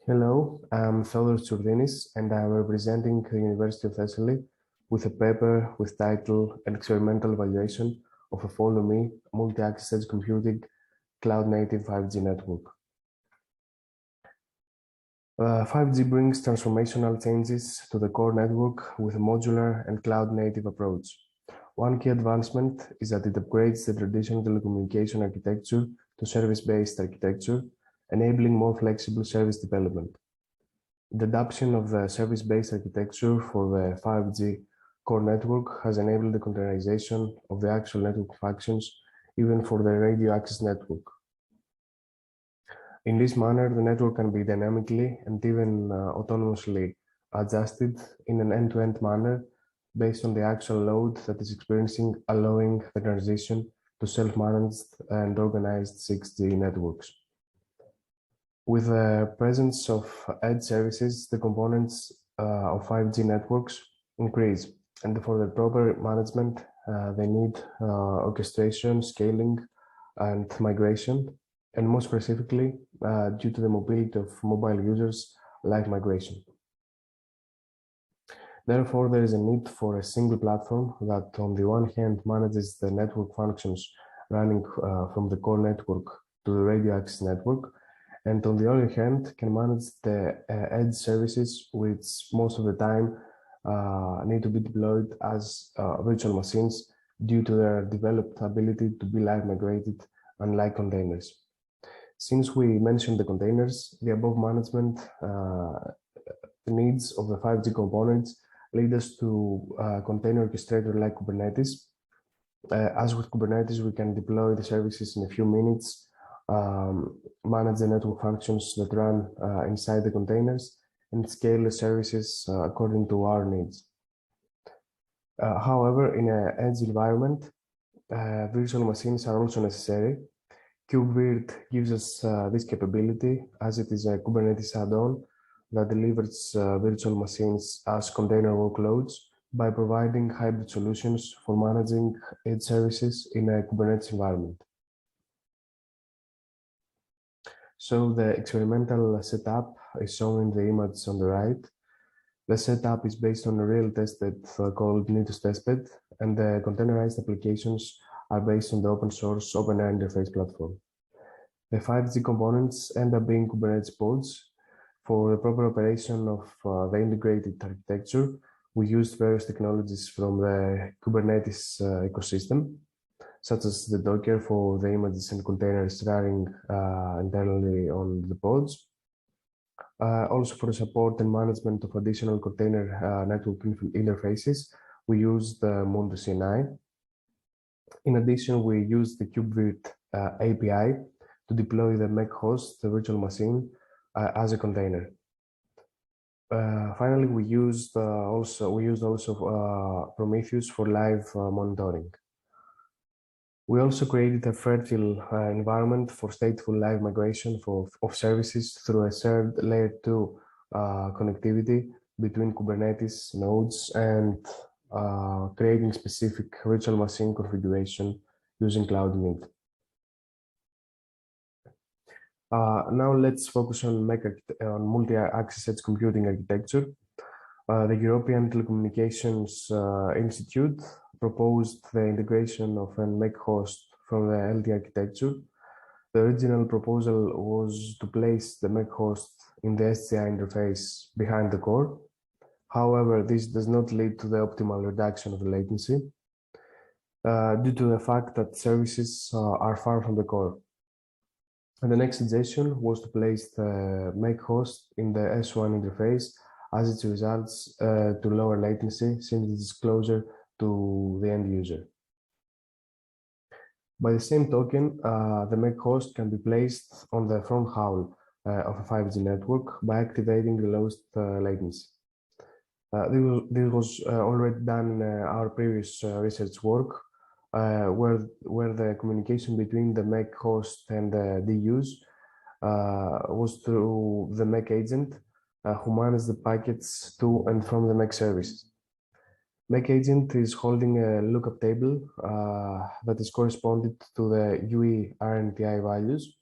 Hello, I'm Theodoros Tsourdinis, and I'm representing the University of Thessaly with a paper with title An Experimental Evaluation of a Follow-me Multi-Access Edge Computing Cloud-Native 5G Network. 5G brings transformational changes to the core network with a modular and cloud-native approach. One key advancement is that it upgrades the traditional telecommunication architecture to service-based architecture, enabling more flexible service development. The adoption of the service-based architecture for the 5G core network has enabled the containerization of the actual network functions, even for the radio access network. In this manner, the network can be dynamically and even autonomously adjusted in an end-to-end manner based on the actual load that is experiencing, allowing the transition to self-managed and organized 6G networks. With the presence of edge services, the components of 5G networks increase, and for the proper management, they need orchestration, scaling, and migration, and more specifically, due to the mobility of mobile users, live migration. Therefore, there is a need for a single platform that, on the one hand, manages the network functions running from the core network to the radio access network, and on the other hand, can manage the edge services, which most of the time need to be deployed as virtual machines due to their developed ability to be live migrated, unlike containers. Since we mentioned the containers, the above management needs of the 5G components lead us to container orchestrator like Kubernetes. As with Kubernetes, we can deploy the services in a few minutes, manage the network functions that run inside the containers, and scale the services according to our needs. However, in an edge environment, virtual machines are also necessary. KubeVirt gives us this capability, as it is a Kubernetes add-on that delivers virtual machines as container workloads by providing hybrid solutions for managing edge services in a Kubernetes environment. So the experimental setup is shown in the image on the right. The setup is based on a real testbed called Nikos testbed, and the containerized applications are based on the open source open air interface platform. The 5G components end up being Kubernetes pods. For the proper operation of the integrated architecture, we used various technologies from the Kubernetes ecosystem, such as the Docker for the images and containers running internally on the pods. Also for the support and management of additional container network interfaces, we used the Mondo CNI. In addition, we used the KubeVirt API to deploy the MEC host, the virtual machine, as a container. Finally, we used also Prometheus for live monitoring. We also created a fertile environment for stateful live migration of services through a shared layer 2 connectivity between Kubernetes nodes and creating specific virtual machine configuration using Cloud-Native. Now let's focus on multi-access edge computing architecture. The European Telecommunications Institute proposed the integration of an MEC host from the LT architecture. The original proposal was to place the MEC host in the SCI interface behind the core. However, this does not lead to the optimal reduction of the latency due to the fact that services are far from the core. And the next suggestion was to place the MEC host in the S1 interface, as it results to lower latency since it is closer to the end user. By the same token, the MEC host can be placed on the front hull of a 5G network by activating the lowest latency. This was already done in our previous research work, where the communication between the MEC host and the DUs was through the MEC agent who manages the packets to and from the MEC services. MEC agent is holding a lookup table that is corresponded to the UE RNTI values,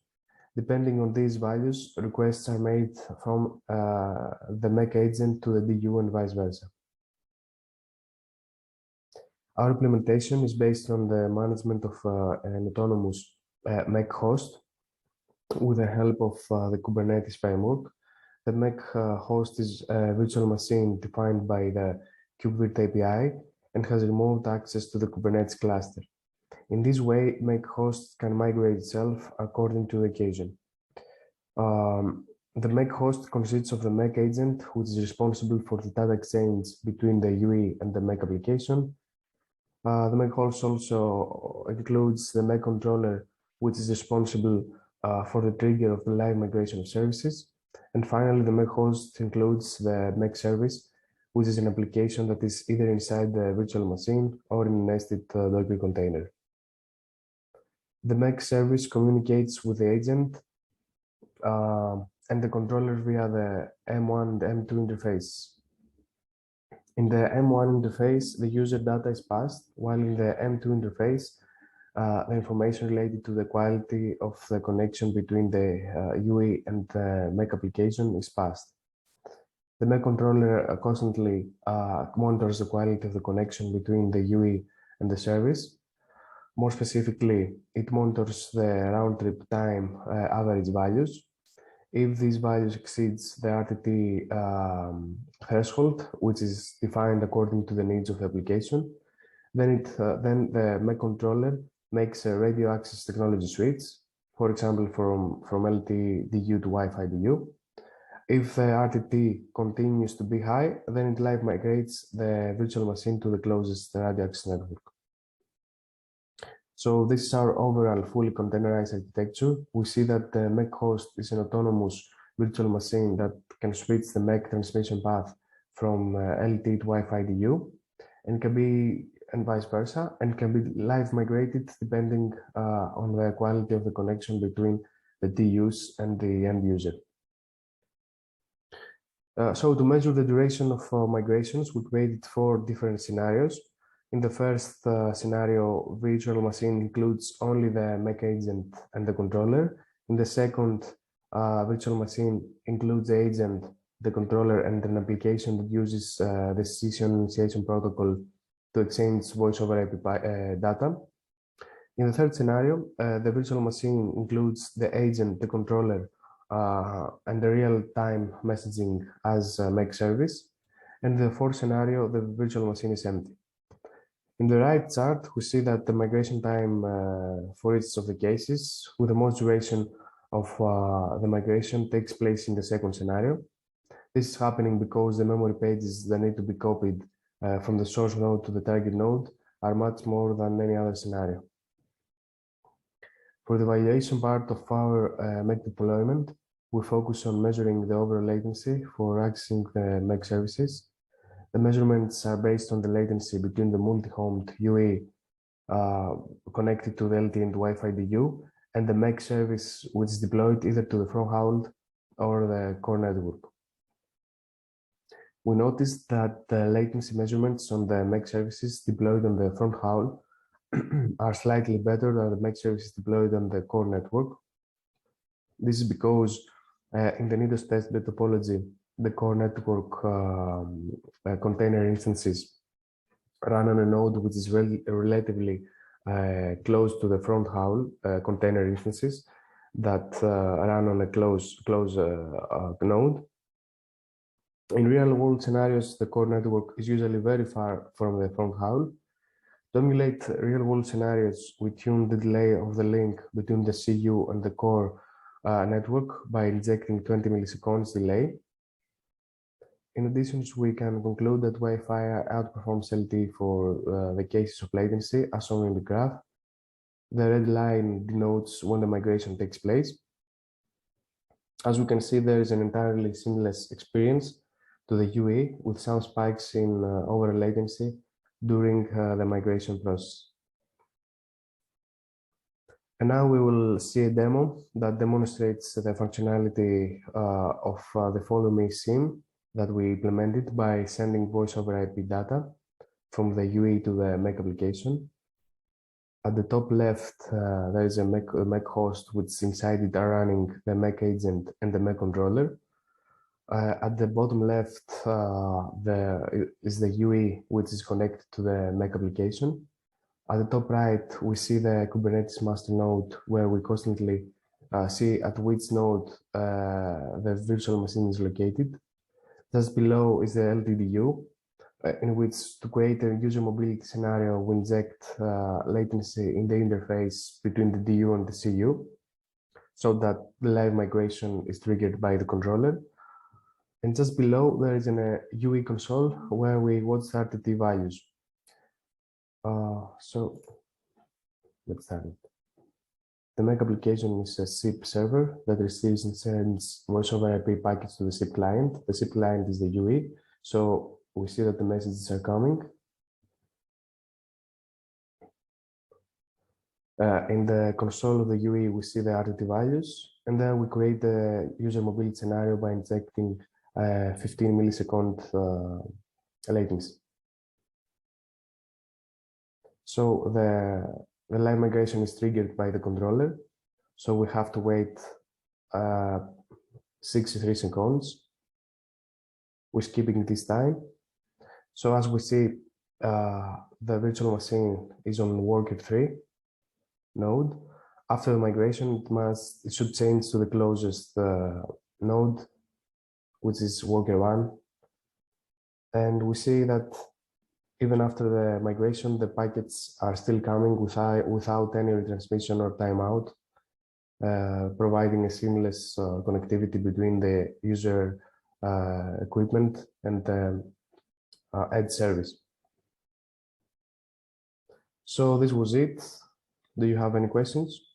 Depending on these values, requests are made from the MEC agent to the DU and vice versa. Our implementation is based on the management of an autonomous MEC host with the help of the Kubernetes framework. The MEC host is a virtual machine defined by the KubeVirt API and has remote access to the Kubernetes cluster. In this way, MEC host can migrate itself according to the occasion. The MEC host consists of the MEC agent, which is responsible for the data exchange between the UE and the MEC application. The MEC host also includes the MEC controller, which is responsible for the trigger of the live migration of services. And finally, the MEC host includes the MEC service, which is an application that is either inside the virtual machine or in a nested Docker container. The MEC service communicates with the agent and the controller via the M1 and M2 interface. In the M1 interface, the user data is passed, while in the M2 interface, the information related to the quality of the connection between the UE and the MEC application is passed. The MEC controller constantly monitors the quality of the connection between the UE and the service. More specifically, it monitors the round-trip time average values. If these values exceeds the RTT threshold, which is defined according to the needs of the application, then the MEC controller makes a radio access technology switch, for example, from LTDU to Wi-Fi DU. If the RTT continues to be high, then it live migrates the virtual machine to the closest radio access network. So this is our overall fully containerized architecture. We see that the MEC host is an autonomous virtual machine that can switch the MEC transmission path from LT to Wi-Fi DU and vice versa, and can be live migrated depending on the quality of the connection between the DUs and the end user. So to measure the duration of migrations, we created 4 different scenarios. In the first scenario, virtual machine includes only the MEC agent and the controller. In the second, virtual machine includes the agent, the controller, and an application that uses the session initiation protocol to exchange voice over IP data. In the third scenario, the virtual machine includes the agent, the controller, and the real-time messaging as a MEC service. And in the fourth scenario, the virtual machine is empty. In the right chart, we see that the migration time for each of the cases, with the most duration of the migration, takes place in the second scenario. This is happening because the memory pages that need to be copied from the source node to the target node are much more than any other scenario. For the evaluation part of our MEC deployment, we focus on measuring the overall latency for accessing the MEC services. The measurements are based on the latency between the multi-homed UE connected to the LTE and Wi-Fi DU and the MEC service, which is deployed either to the front haul or the core network. We noticed that the latency measurements on the MEC services deployed on the front haul are slightly better than the MEC services deployed on the core network. This is because in the Nikos testbed topology, the core network container instances run on a node which is relatively close to the front haul container instances that run on a close node. In real-world scenarios, the core network is usually very far from the front haul. To emulate real-world scenarios, we tune the delay of the link between the CU and the core network by injecting 20 milliseconds delay. In addition, we can conclude that Wi-Fi outperforms LTE for the cases of latency, as shown in the graph. The red line denotes when the migration takes place. As we can see, there is an entirely seamless experience to the UE with some spikes in overall latency during the migration process. And now we will see a demo that demonstrates the functionality of the Follow-me SIM that we implemented by sending voice over IP data from the UE to the MEC application. At the top left, there is a MEC host, which inside it are running the MEC agent and the MEC controller. At the bottom left is the UE, which is connected to the MEC application. At the top right, we see the Kubernetes master node, where we constantly see at which node the virtual machine is located. Just below is the LTDU, in which to create a user mobility scenario, we inject latency in the interface between the DU and the CU, so that the live migration is triggered by the controller. And just below, there is a UE console where we watch the RTT values. So let's start it. The MEC application is a SIP server that receives and sends voice over IP packets to the SIP client. The SIP client is the UE, so we see that the messages are coming. In the console of the UE, we see the RTT values, and then we create the user mobility scenario by injecting 15 millisecond latency. So the live migration is triggered by the controller. So we have to wait 63 seconds. We're skipping this time. So as we see, the virtual machine is on worker 3 node. After the migration, it should change to the closest node, which is worker 1. And we see that even after the migration, the packets are still coming without any retransmission or timeout, providing a seamless connectivity between the user equipment and the edge service. So this was it. Do you have any questions?